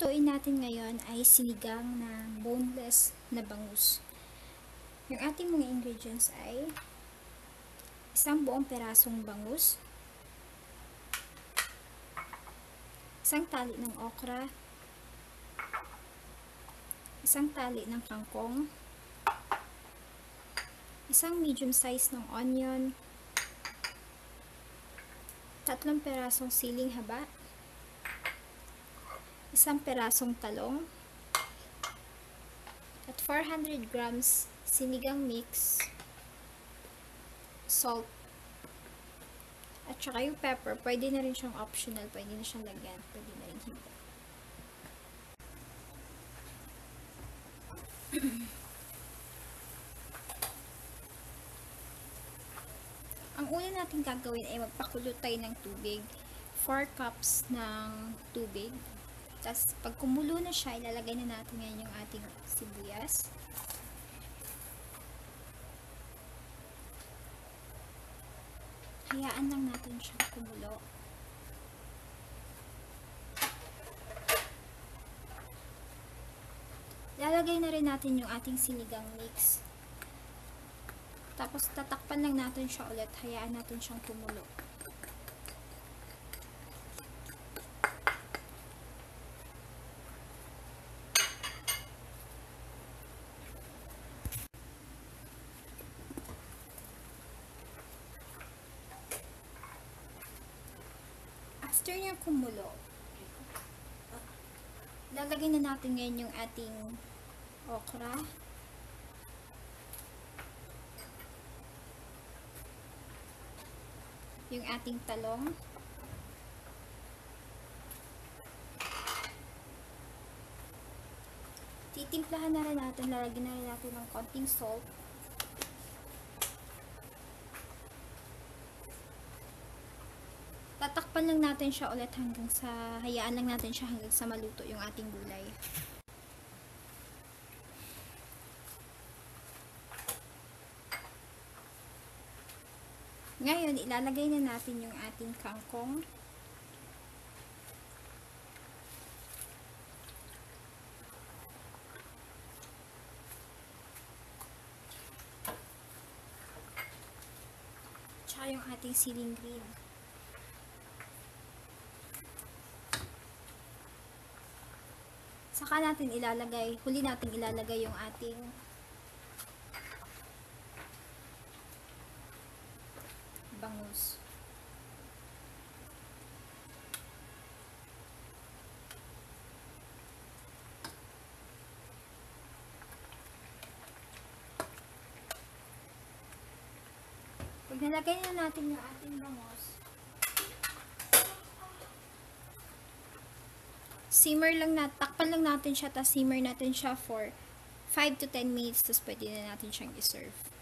Lulutuin natin ngayon ay sinigang na boneless na bangus. Yung ating mga ingredients ay isang buong perasong bangus, isang tali ng okra, isang tali ng kangkong, isang medium size ng onion, 3 perasong siling haba, isang perasong talong, at 400 grams sinigang mix, salt, at saka yung pepper, pwede na rin siyang optional, pwede na siyang lagyan, pwede na rin hindi. Ang una natin gagawin ay magpakulo tayo ng tubig. 4 cups ng tubig. Tapos, pag kumulo na siya, ilalagay na natin ngayon yung ating sibuyas. Hayaan lang natin siya kumulo. Ilalagay na rin natin yung ating sinigang mix. Tapos, tatakpan lang natin siya ulit. Hayaan natin siyang kumulo. After niya kumulo, lalagay na natin ngayon yung ating okra, yung ating talong, titimplahan na rin natin, lalagyan na rin natin ng konting salt, tatakpan lang natin siya ulit hanggang sa, hayaan lang natin siya hanggang sa maluto yung ating gulay. Ngayon, ilalagay na natin yung ating kangkong. Tsaka yung ating siling green. Saka natin ilalagay, huli natin ilalagay yung ating bangus. Pag nalagay na natin yung ating bangus, simmer lang natin, takpan lang natin siya, tapos simmer natin siya for 5 to 10 minutes, tapos pwede na natin siyang i-serve.